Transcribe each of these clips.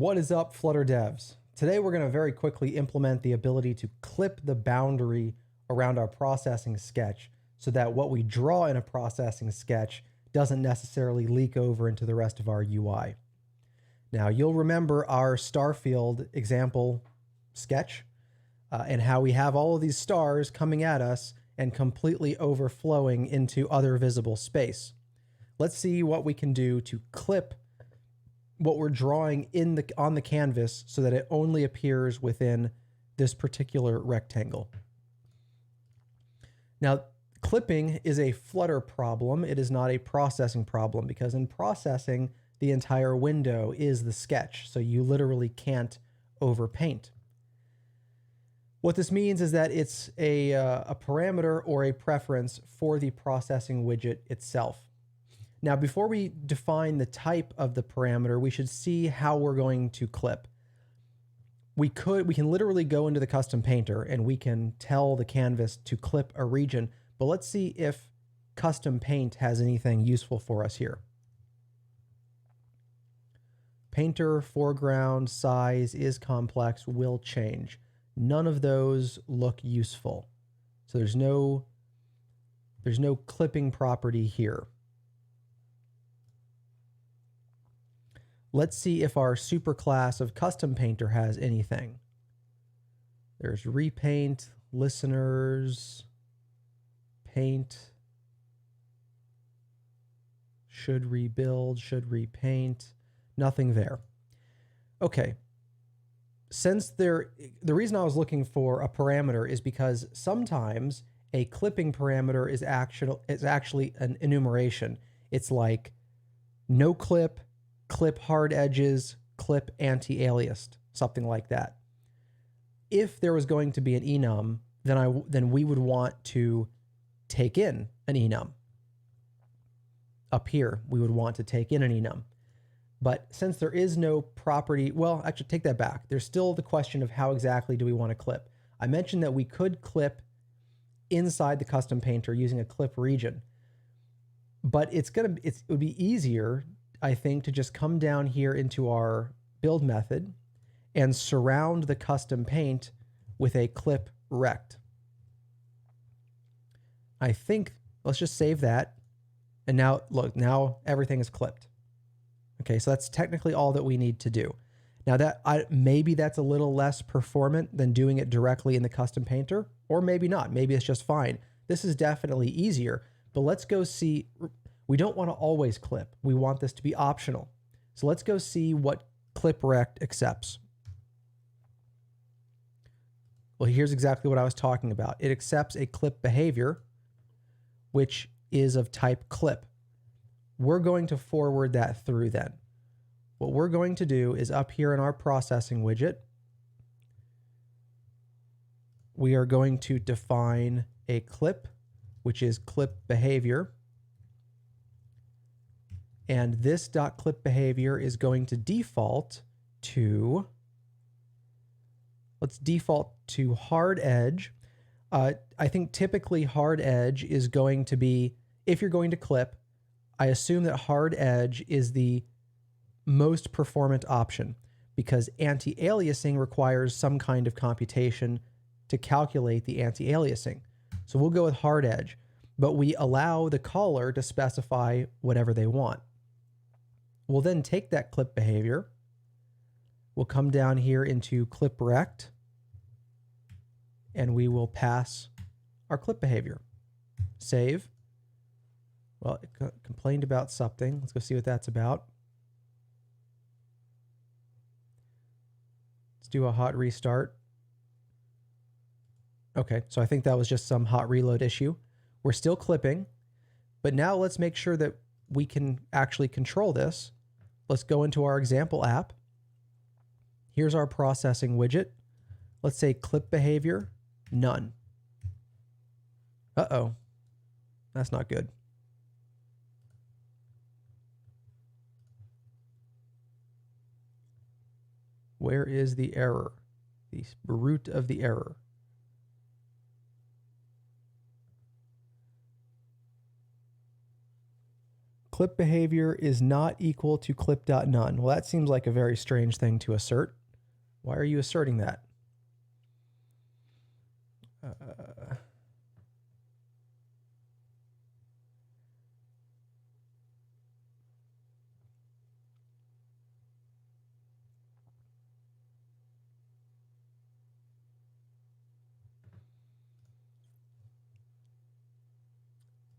What is up, Flutter devs? Today we're going to very quickly implement the ability to clip the boundary around our processing sketch so that what we draw in a processing sketch doesn't necessarily leak over into the rest of our UI. Now, you'll remember our star field example sketch and how we have all of these stars coming at us and completely overflowing into other visible space. Let's see what we can do to clip what we're drawing on the canvas so that it only appears within this particular rectangle. Now, clipping is a Flutter problem. It is not a processing problem, because in processing, the entire window is the sketch, so you literally can't overpaint. What this means is that it's a parameter or a preference for the processing widget itself. Now, before we define the type of the parameter, we should see how we're going to clip. We can literally go into the custom painter and we can tell the canvas to clip a region, but let's see if custom paint has anything useful for us here. Painter, foreground, size, is complex, will change. None of those look useful. So there's no clipping property here. Let's see if our superclass of custom painter has anything. There's repaint, listeners, paint, should rebuild, should repaint, nothing there. Okay. Since the reason I was looking for a parameter is because sometimes a clipping parameter is actually an enumeration. It's like no clip, clip hard edges, clip anti-aliased, something like that. If there was going to be an enum, then we would want to take in an enum. Up here, we would want to take in an enum. But since there is no property, well, actually take that back. There's still the question of how exactly do we want to clip. I mentioned that we could clip inside the custom painter using a clip region, but it would be easier, I think, to just come down here into our build method and surround the custom paint with a ClipRect. I think, let's just save that. And now, look, now everything is clipped. Okay, so that's technically all that we need to do. Now maybe that's a little less performant than doing it directly in the custom painter, or maybe not. Maybe it's just fine. This is definitely easier, but let's go see. We don't want to always clip. We want this to be optional. So let's go see what ClipRect accepts. Well, here's exactly what I was talking about. It accepts a clip behavior, which is of type clip. We're going to forward that through then. What we're going to do is up here in our processing widget, we are going to define a clip, which is clip behavior. And this .clip behavior is going to default to, let's default to hard edge. I think typically hard edge is going to be, if you're going to clip, I assume that hard edge is the most performant option because anti-aliasing requires some kind of computation to calculate the anti-aliasing. So we'll go with hard edge, but we allow the caller to specify whatever they want. We'll then take that clip behavior. We'll come down here into ClipRect and we will pass our clip behavior. Save. Well, it complained about something. Let's go see what that's about. Let's do a hot restart. Okay, so I think that was just some hot reload issue. We're still clipping, but now let's make sure that we can actually control this. Let's go into our example app. Here's our processing widget. Let's say clip behavior, none. Uh-oh, that's not good. Where is the error? The root of the error. clip behavior is not equal to clip.none. Well, that seems like a very strange thing to assert. Why are you asserting that?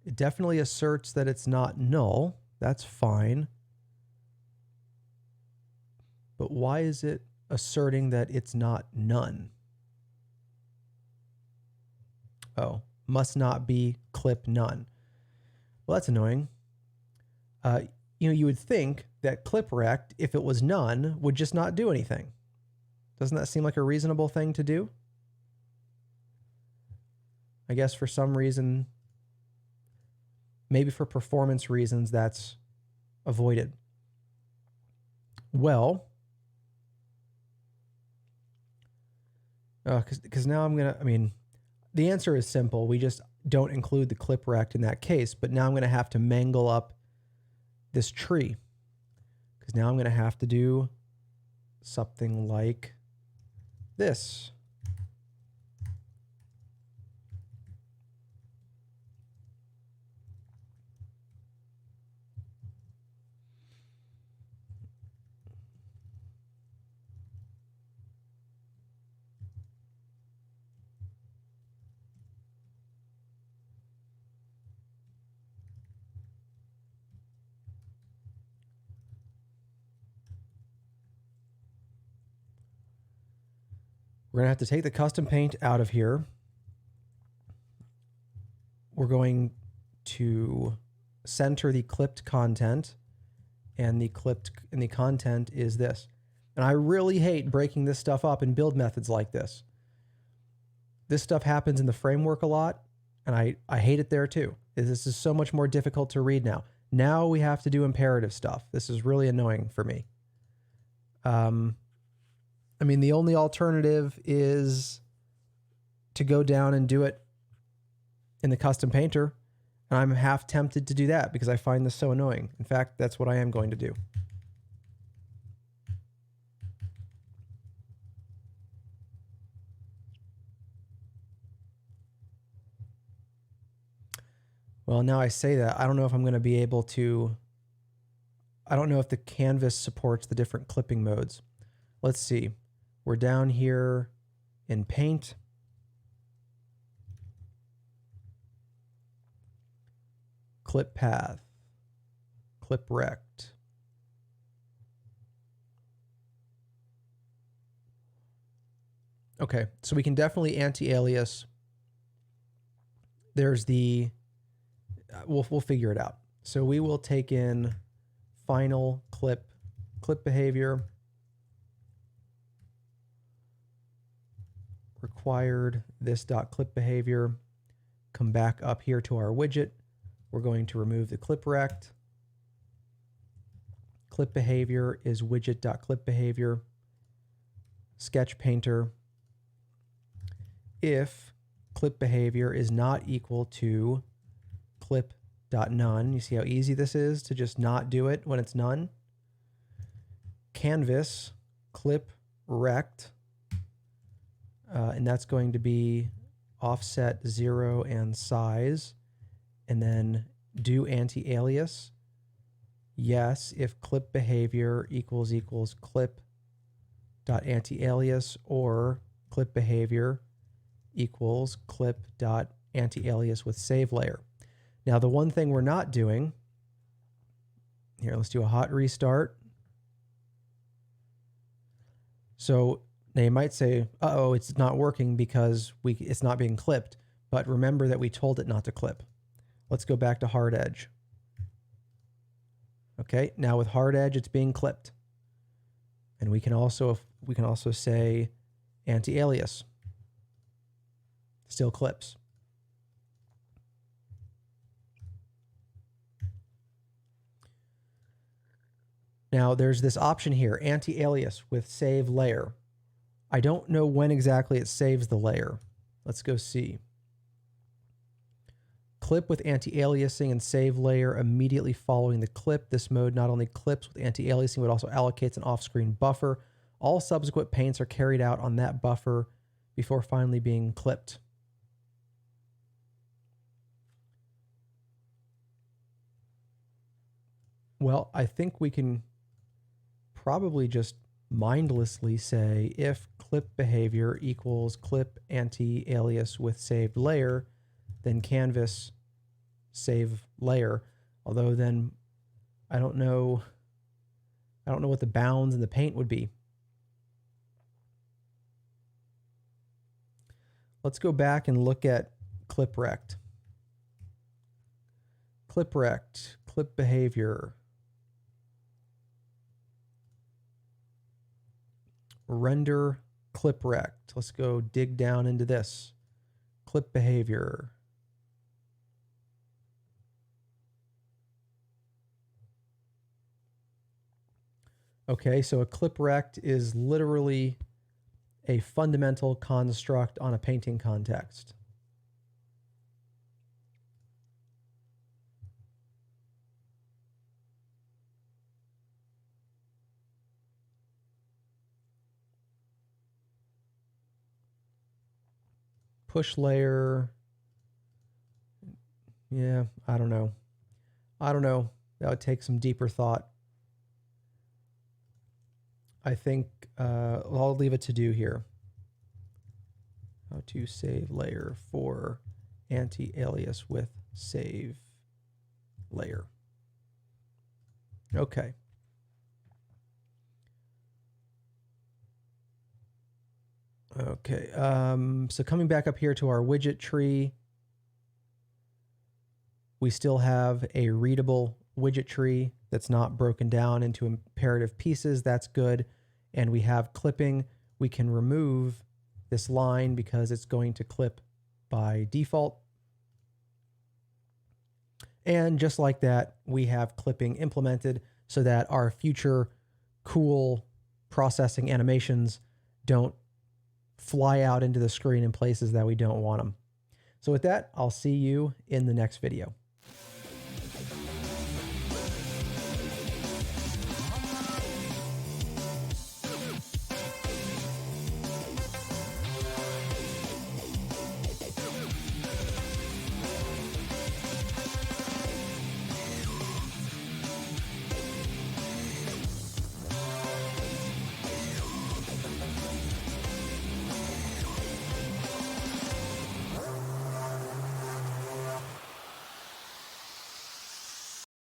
It definitely asserts that it's not null. That's fine. But why is it asserting that it's not none? Oh, must not be clip none. Well, that's annoying. You would think that ClipRect, if it was none, would just not do anything. Doesn't that seem like a reasonable thing to do? I guess for some reason, maybe for performance reasons, that's avoided. Well, because now the answer is simple. We just don't include the ClipRect in that case, but now I'm going to have to mangle up this tree, because now I'm going to have to do something like this. We're going to have to take the custom paint out of here. We're going to center the clipped content, and the content is this. And I really hate breaking this stuff up in build methods like this. This stuff happens in the framework a lot, and I hate it there too. This is so much more difficult to read now. Now we have to do imperative stuff. This is really annoying for me. The only alternative is to go down and do it in the custom painter, and I'm half tempted to do that because I find this so annoying. In fact, that's what I am going to do. Well, now I say that, I don't know if I'm going to be able to... I don't know if the canvas supports the different clipping modes. Let's see. We're down here in Paint. Clip Path. ClipRect. Okay, so we can definitely anti-alias. There's the... We'll figure it out. So we will take in final clip behavior, required this dot clip behavior, come back up here to our widget. We're going to remove the ClipRect. Clip behavior is widget dot clip behavior. Sketch painter. If clip behavior is not equal to clip.none. You see how easy this is to just not do it when it's none? Canvas, ClipRect, and that's going to be offset 0 and size, and then do anti-alias. Yes, if clip behavior equals clip.anti-alias, or clip behavior equals clip.anti-alias with save layer. Now, the one thing we're not doing, here, let's do a hot restart. So now you might say, uh-oh, it's not working because it's not being clipped. But remember that we told it not to clip. Let's go back to hard edge. Okay, now with hard edge, it's being clipped. And we can also say anti-alias. Still clips. Now there's this option here, anti-alias with save layer. I don't know when exactly it saves the layer. Let's go see. Clip with anti-aliasing and save layer immediately following the clip. This mode not only clips with anti-aliasing, but also allocates an off-screen buffer. All subsequent paints are carried out on that buffer before finally being clipped. Well, I think we can probably just mindlessly say if clip behavior equals clip anti-alias with saved layer, then canvas save layer. Although then I don't know what the bounds in the paint would be. Let's go back and look at ClipRect. ClipRect, clip behavior. Render ClipRect. Let's go dig down into this. Clip behavior. Okay, so a ClipRect is literally a fundamental construct on a painting context. Push layer. Yeah, I don't know. That would take some deeper thought. I think I'll leave it to do here. How to save layer for anti-alias with save layer. Okay. Okay, so coming back up here to our widget tree, we still have a readable widget tree that's not broken down into imperative pieces. That's good. And we have clipping. We can remove this line because it's going to clip by default. And just like that, we have clipping implemented so that our future cool processing animations don't fly out into the screen in places that we don't want them. So with that, I'll see you in the next video.